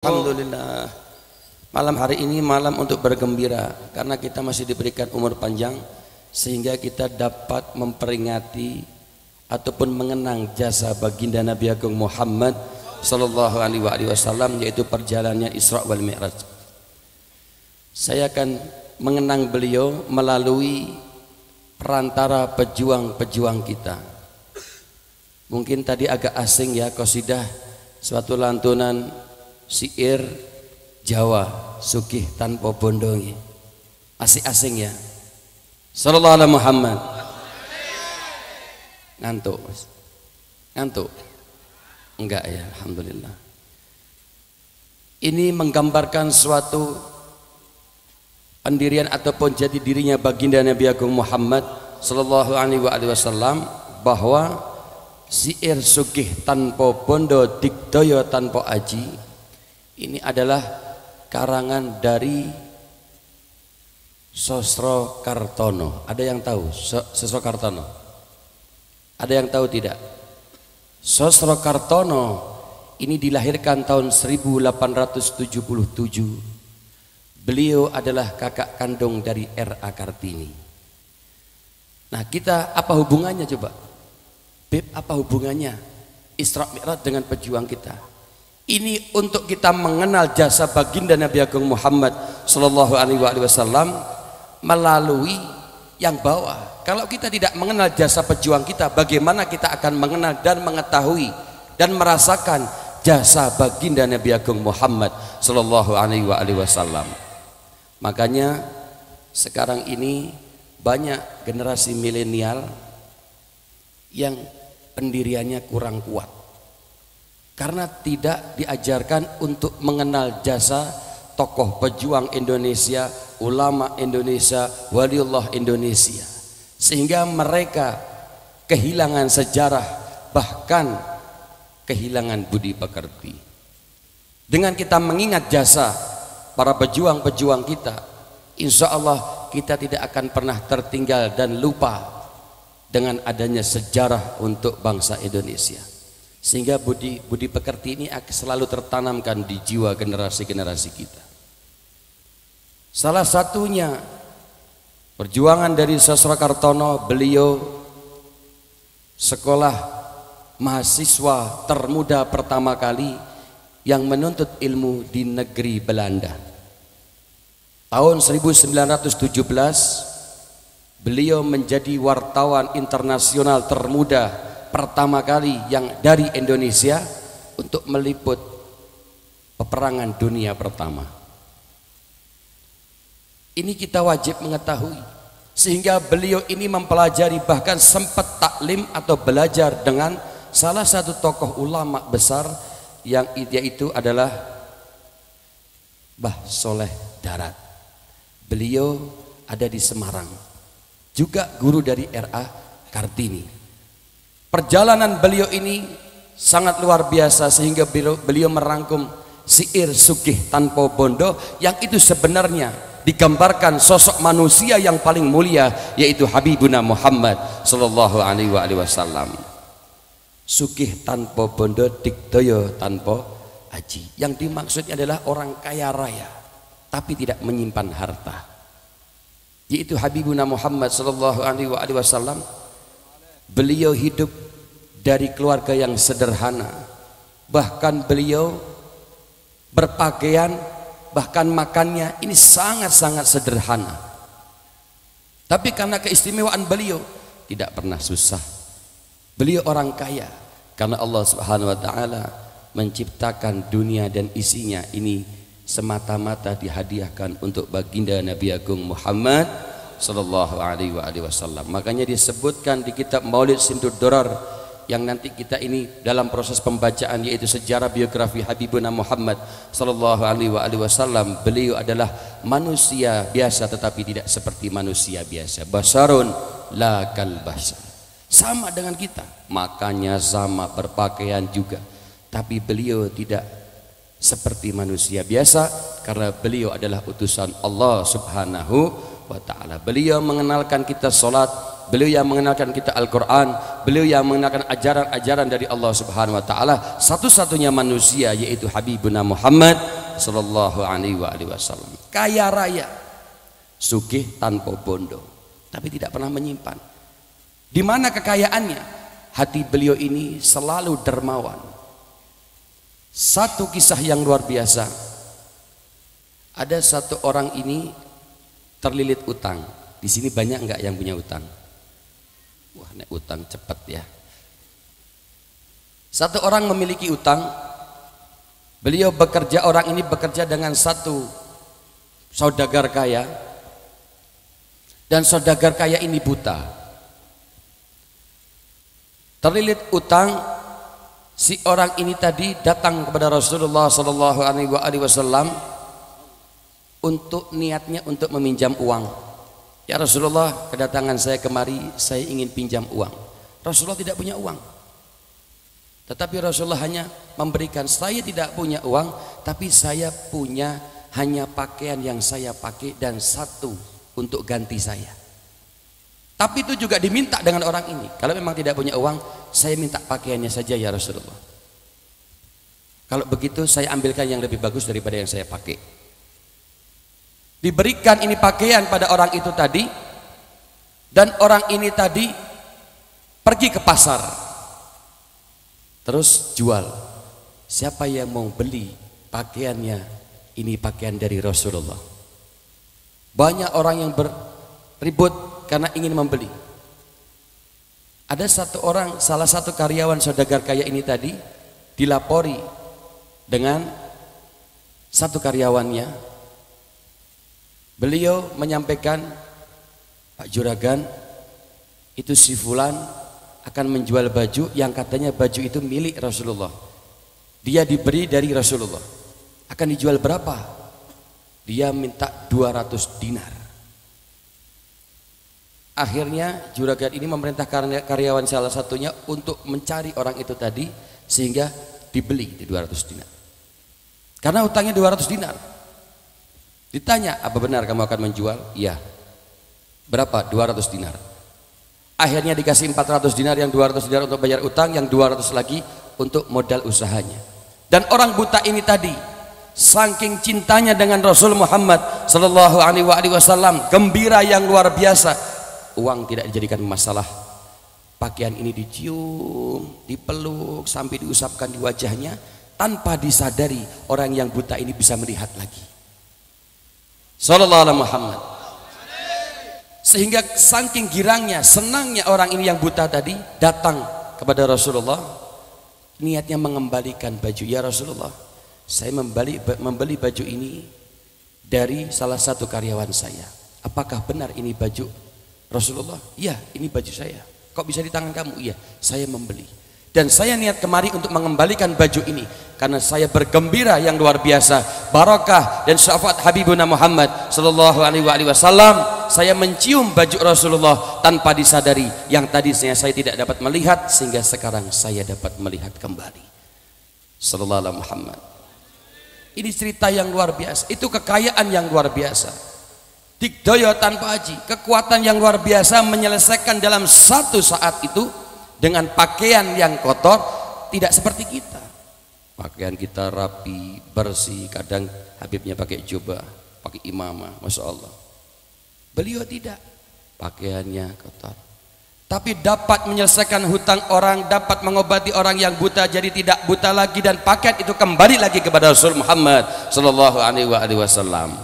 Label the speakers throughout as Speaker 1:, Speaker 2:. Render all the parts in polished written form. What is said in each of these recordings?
Speaker 1: Alhamdulillah, malam hari ini malam untuk bergembira karena kita masih diberikan umur panjang sehingga kita dapat memperingati ataupun mengenang jasa baginda Nabi Agung Muhammad sallallahu alaihi wasallam, yaitu perjalanannya Isra wal Mi'raj. Saya akan mengenang beliau melalui perantara pejuang-pejuang kita. Mungkin tadi agak asing ya, qasidah suatu lantunan syair Jawa sugih tanpa bondongi, asing-asing ya. Sallallahu alaihi Muhammad. Ngantuk mas? Ngantuk? Enggak ya, alhamdulillah. Ini menggambarkan suatu pendirian ataupun jati dirinya baginda Nabi Agung Muhammad sallallahu alaihi wasallam, bahwa syair sugih tanpa bondo digdaya tanpa aji ini adalah karangan dari Sosrokartono. Ada yang tahu Sosrokartono? Ada yang tahu tidak? Sosrokartono ini dilahirkan tahun 1877. Beliau adalah kakak kandung dari R.A. Kartini. Nah, kita apa hubungannya coba? Beb, apa hubungannya Isra Mi'raj dengan pejuang kita? Ini untuk kita mengenal jasa baginda Nabi Agung Muhammad sallallahu alaihi wasallam melalui yang bawah. Kalau kita tidak mengenal jasa pejuang kita, bagaimana kita akan mengenal dan mengetahui dan merasakan jasa baginda Nabi Agung Muhammad sallallahu alaihi wasallam? Makanya sekarang ini banyak generasi milenial yang pendiriannya kurang kuat karena tidak diajarkan untuk mengenal jasa tokoh pejuang Indonesia, ulama Indonesia, waliullah Indonesia, sehingga mereka kehilangan sejarah, bahkan kehilangan budi pekerti. Dengan kita mengingat jasa para pejuang-pejuang kita, insya Allah kita tidak akan pernah tertinggal dan lupa dengan adanya sejarah untuk bangsa Indonesia. Sehingga budi pekerti ini akan selalu tertanamkan di jiwa generasi-generasi kita. Salah satunya perjuangan dari Sosrokartono, beliau sekolah mahasiswa termuda pertama kali yang menuntut ilmu di negeri Belanda. Tahun 1917 beliau menjadi wartawan internasional termuda pertama kali yang dari Indonesia untuk meliput peperangan dunia pertama. Ini kita wajib mengetahui, sehingga beliau ini mempelajari, bahkan sempat taklim atau belajar dengan salah satu tokoh ulama besar yang yaitu adalah Mbah Soleh Darat. Beliau ada di Semarang, juga guru dari R.A. Kartini. Perjalanan beliau ini sangat luar biasa, sehingga beliau merangkum syair sugih tanpa bondo yang itu sebenarnya digambarkan sosok manusia yang paling mulia, yaitu Habibuna Muhammad sallallahu alaihi wasallam. Sugih tanpa bondo digdaya tanpa aji, yang dimaksudnya adalah orang kaya raya tapi tidak menyimpan harta, yaitu Habibuna Muhammad sallallahu alaihi wasallam. Beliau hidup dari keluarga yang sederhana, bahkan beliau berpakaian, bahkan makannya ini sangat-sangat sederhana. Tapi karena keistimewaan beliau tidak pernah susah. Beliau orang kaya karena Allah Subhanahu wa taala menciptakan dunia dan isinya ini semata-mata dihadiahkan untuk baginda Nabi Agung Muhammad sallallahu alaihi wasallam. Makanya disebutkan di kitab Maulid Simtud Durar yang nanti kita ini dalam proses pembacaan, yaitu sejarah biografi Habibuna Muhammad sallallahu alaihi wasallam. Beliau adalah manusia biasa tetapi tidak seperti manusia biasa. Basarun la kal basar. Sama dengan kita, makannya sama, berpakaian juga, tapi beliau tidak seperti manusia biasa karena beliau adalah utusan Allah Subhanahu wa ta'ala. Beliau mengenalkan kita sholat, beliau yang mengenalkan kita Al-Quran, beliau yang mengenalkan ajaran-ajaran dari Allah Subhanahu Wa Taala, satu-satunya manusia yaitu Habibuna Muhammad Sallallahu Alaihi Wasallam. Kaya raya, sugih tanpa bondo, tapi tidak pernah menyimpan. Di mana kekayaannya? Hati beliau ini selalu dermawan. Satu kisah yang luar biasa. Ada satu orang ini terlilit utang. Di sini banyak enggak yang punya utang? Wah, nek utang cepat ya. Satu orang memiliki utang. Beliau bekerja, orang ini bekerja dengan satu saudagar kaya. Dan saudagar kaya ini buta. Terlilit utang, si orang ini tadi datang kepada Rasulullah Sallallahu Alaihi Wasallam untuk niatnya untuk meminjam uang. Ya Rasulullah, kedatangan saya kemari, saya ingin pinjam uang. Rasulullah tidak punya uang, tetapi Rasulullah hanya memberikan, saya tidak punya uang, tapi saya punya hanya pakaian yang saya pakai dan satu untuk ganti saya. Tapi itu juga diminta dengan orang ini. Kalau memang tidak punya uang, saya minta pakaiannya saja ya Rasulullah. Kalau begitu saya ambilkan yang lebih bagus daripada yang saya pakai. Diberikan ini pakaian pada orang itu tadi. Dan orang ini tadi pergi ke pasar. Terus jual. Siapa yang mau beli pakaiannya? Ini pakaian dari Rasulullah. Banyak orang yang berribut karena ingin membeli. Ada satu orang, salah satu karyawan saudagar kaya ini tadi dilapori dengan satu karyawannya. Beliau menyampaikan, Pak Juragan, itu si fulan akan menjual baju yang katanya baju itu milik Rasulullah. Dia diberi dari Rasulullah. Akan dijual berapa? Dia minta 200 dinar. Akhirnya juragan ini memerintahkan karyawan salah satunya untuk mencari orang itu tadi sehingga dibeli di 200 dinar. Karena utangnya 200 dinar. Ditanya, apa benar kamu akan menjual? Iya. Berapa? 200 dinar. Akhirnya dikasih 400 dinar, yang 200 dinar untuk bayar utang, yang 200 lagi untuk modal usahanya. Dan orang buta ini tadi saking cintanya dengan Rasul Muhammad Sallallahu Alaihi Wasallam, gembira yang luar biasa. Uang tidak dijadikan masalah. Pakaian ini dicium, dipeluk, sampai diusapkan di wajahnya, tanpa disadari orang yang buta ini bisa melihat lagi. Sallallahu alaihi Muhammad. Sehingga saking girangnya, senangnya orang ini yang buta tadi datang kepada Rasulullah, niatnya mengembalikan baju. Ya Rasulullah, saya membeli baju ini dari salah satu karyawan saya. Apakah benar ini baju Rasulullah? Iya, ini baju saya. Kok bisa di tangan kamu? Iya, saya membeli. Dan saya niat kemari untuk mengembalikan baju ini karena saya bergembira yang luar biasa. Barakah dan syafaat Habibuna Muhammad Sallallahu Alaihi Wasallam. Saya mencium baju Rasulullah tanpa disadari. Yang tadi saya tidak dapat melihat, sehingga sekarang saya dapat melihat kembali. Sallallahu Alaihi Muhammad. Ini cerita yang luar biasa. Itu kekayaan yang luar biasa. Digdaya tanpa haji, kekuatan yang luar biasa menyelesaikan dalam satu saat itu dengan pakaian yang kotor. Tidak seperti kita, pakaian kita rapi, bersih, kadang Habibnya pakai jubah, pakai imamah, Masya Allah. Beliau tidak, pakaiannya kotor, tapi dapat menyelesaikan hutang orang, dapat mengobati orang yang buta jadi tidak buta lagi, dan pakaian itu kembali lagi kepada Rasul Muhammad Sallallahu Alaihi Wasallam.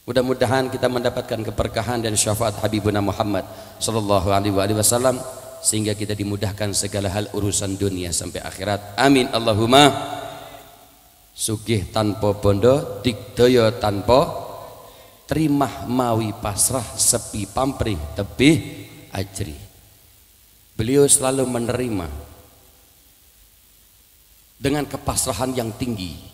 Speaker 1: Mudah-mudahan kita mendapatkan keberkahan dan syafaat Habibuna Muhammad Sallallahu Alaihi Wasallam sehingga kita dimudahkan segala hal urusan dunia sampai akhirat. Amin Allahumma. Sugih tanpa bondo, digdaya tanpa trimah mawi pasrah, sepi pamrih tebih ajri. Beliau selalu menerima dengan kepasrahan yang tinggi.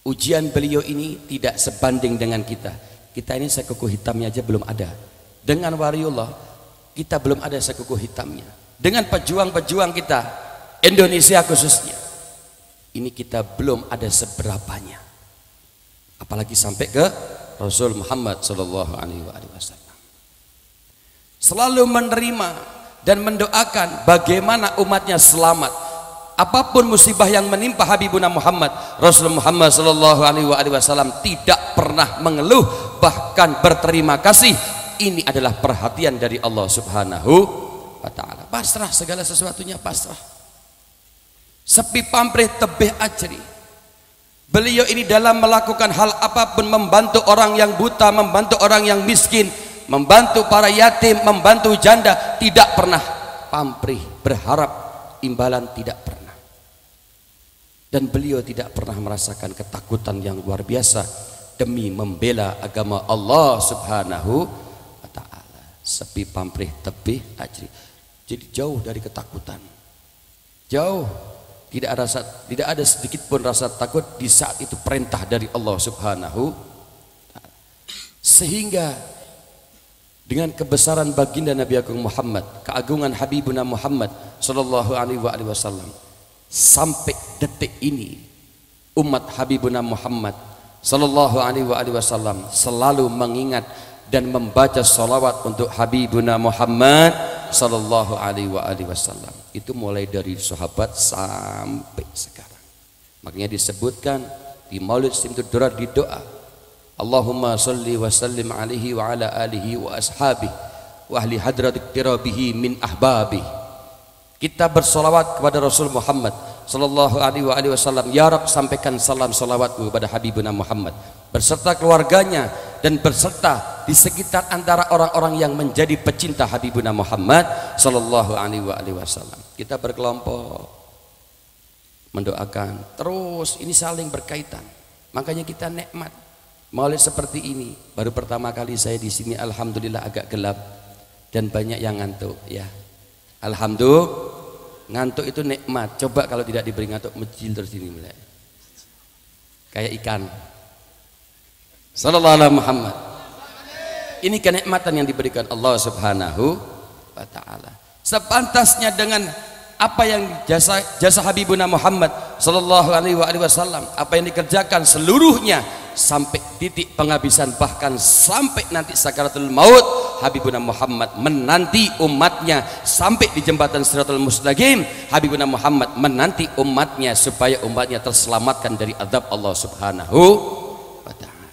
Speaker 1: Ujian beliau ini tidak sebanding dengan kita. Kita ini sekuku hitamnya aja belum ada. Dengan waliullah kita belum ada sekuku hitamnya. Dengan pejuang-pejuang kita, Indonesia khususnya, ini kita belum ada seberapanya. Apalagi sampai ke Rasul Muhammad Sallallahu Alaihi Wasallam. selalu menerima dan mendoakan bagaimana umatnya selamat. Apapun musibah yang menimpa Habibuna Muhammad, Rasulullah Muhammad sallallahu alaihi wasallam tidak pernah mengeluh, bahkan berterima kasih. Ini adalah perhatian dari Allah Subhanahu wa taala. Pasrah, segala sesuatunya pasrah. Sepi pamrih tebih ajri. Beliau ini dalam melakukan hal apapun, membantu orang yang buta, membantu orang yang miskin, membantu para yatim, membantu janda, tidak pernah pamrih, berharap imbalan, tidak pernah. Dan beliau tidak pernah merasakan ketakutan yang luar biasa demi membela agama Allah Subhanahu wa taala. Sepi pamrih tebih ajri. Jadi jauh dari ketakutan. Jauh, tidak ada sedikit pun rasa takut di saat itu perintah dari Allah Subhanahu wa taala. Sehingga dengan kebesaran baginda Nabi Agung Muhammad, keagungan Habibuna Muhammad sallallahu alaihi wasallam, sampai detik ini umat Habibuna Muhammad sallallahu alaihi wasallam selalu mengingat dan membaca salawat untuk Habibuna Muhammad sallallahu alaihi wasallam. Itu mulai dari sahabat sampai sekarang. Makanya disebutkan di Maulid Simtud Durar di doa, Allahumma salli wa sallim alaihi wa ala alihi wa ashabihi wa ahli hadratik tirabihi min ahbabihi. Kita bersolawat kepada Rasul Muhammad sallallahu alaihi wasallam. Ya Rabb, sampaikan salam salawatmu kepada Habibuna Muhammad berserta keluarganya dan berserta di sekitar antara orang-orang yang menjadi pecinta Habibuna Muhammad sallallahu alaihi wasallam. Kita berkelompok mendoakan terus, ini saling berkaitan. Makanya kita nikmat Maulid seperti ini. Baru pertama kali saya di sini, alhamdulillah agak gelap dan banyak yang ngantuk ya. Alhamdulillah, ngantuk itu nikmat. Coba kalau tidak diberi ngantuk, mecil terus ini mulai kayak ikan. Sallallahu alaihi Muhammad. Ini kenikmatan yang diberikan Allah Subhanahu wa taala. Sepantasnya dengan apa yang jasa Habibuna Muhammad sallallahu alaihi wasallam, apa yang dikerjakan seluruhnya sampai titik penghabisan, bahkan sampai nanti sakaratul maut, Habibuna Muhammad menanti umatnya sampai di jembatan Siratul Mustaqim. Habibuna Muhammad menanti umatnya supaya umatnya terselamatkan dari azab Allah Subhanahu wa taala.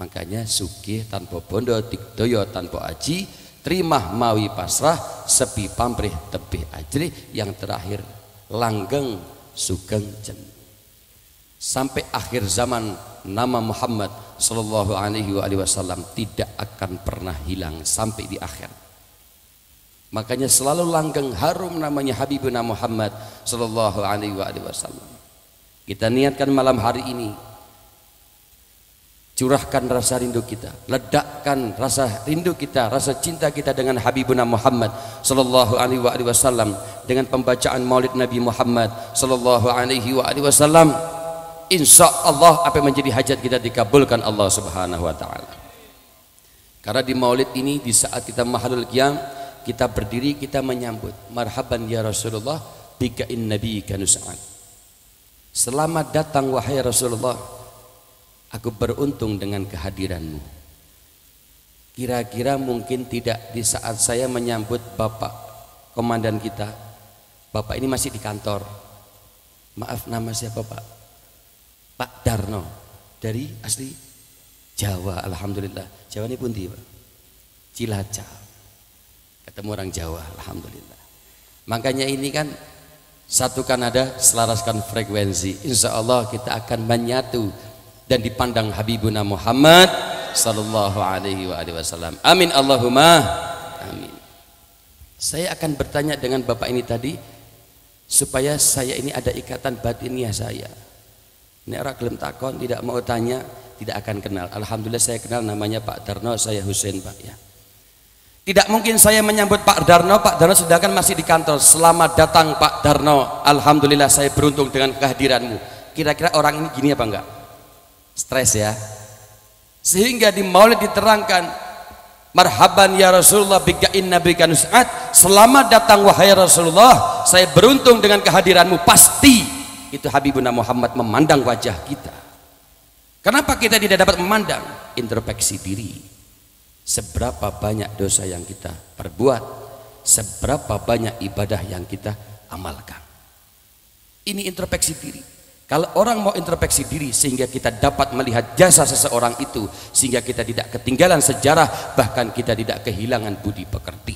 Speaker 1: Makanya sugih tanpa bondo, digdaya tanpa aji, terima mawi pasrah, sepi pamrih tebih ajri, yang terakhir langgeng sugeng jen. Sampai akhir zaman nama Muhammad sallallahu alaihi wasallam tidak akan pernah hilang sampai di akhir. Makanya selalu langgeng harum namanya Habibuna Muhammad sallallahu alaihi wasallam. Kita niatkan malam hari ini, curahkan rasa rindu kita, ledakkan rasa rindu kita, rasa cinta kita dengan Habibuna Muhammad sallallahu alaihi wasallam dengan pembacaan Maulid Nabi Muhammad sallallahu alaihi wasallam. Insya Allah apa yang menjadi hajat kita dikabulkan Allah Subhanahu wa taala. Karena di Maulid ini, di saat kita mahalul qiyam, kita berdiri, kita menyambut marhaban ya Rasulullah bika in nabi kanus'ad. Selamat datang wahai Rasulullah, aku beruntung dengan kehadiranmu. Kira-kira mungkin tidak di saat saya menyambut Bapak komandan kita, Bapak ini masih di kantor. Maaf, nama siapa Pak? Pak Darno, dari asli Jawa. Alhamdulillah. Jawa ini pundi Pak? Cilacap. Ketemu orang Jawa, alhamdulillah. Makanya ini kan satukan nada, selaraskan frekuensi. Insya Allah kita akan menyatu dan dipandang Habibuna Muhammad sallallahu alaihi wasallam. Amin Allahumma amin. Saya akan bertanya dengan Bapak ini tadi supaya saya ini ada ikatan batinnya saya. Nek ora gelem takon, tidak mau tanya, tidak akan kenal. Alhamdulillah saya kenal, namanya Pak Darno, saya Husein Pak ya. Tidak mungkin saya menyambut Pak Darno sedangkan masih di kantor. Selamat datang Pak Darno, alhamdulillah saya beruntung dengan kehadiranmu. Kira-kira orang ini gini apa enggak? Stres ya. Sehingga di Maulid diterangkan, marhaban ya Rasulullah bika inna bika nus'ad. Selamat datang wahai Rasulullah, saya beruntung dengan kehadiranmu. Pasti itu Habibuna Muhammad memandang wajah kita. Kenapa kita tidak dapat memandang? Introspeksi diri. seberapa banyak dosa yang kita perbuat, seberapa banyak ibadah yang kita amalkan. Ini introspeksi diri. Kalau orang mau introspeksi diri sehingga kita dapat melihat jasa seseorang itu, sehingga kita tidak ketinggalan sejarah, bahkan kita tidak kehilangan budi pekerti.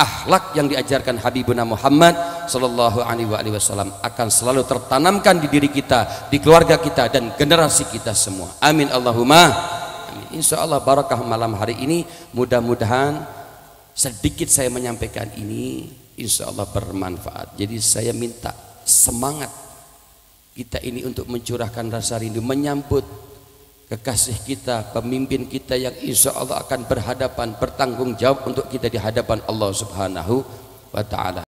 Speaker 1: Akhlak yang diajarkan Habibuna Muhammad sallallahu alaihi wasallam akan selalu tertanamkan di diri kita, di keluarga kita dan generasi kita semua. Amin Allahumma amin. Insyaallah barakah malam hari ini, mudah-mudahan sedikit saya menyampaikan ini insyaallah bermanfaat. Jadi saya minta semangat kita ini untuk mencurahkan rasa rindu menyambut kekasih kita, pemimpin kita yang insya Allah akan berhadapan, bertanggung jawab untuk kita di hadapan Allah Subhanahu wa ta'ala.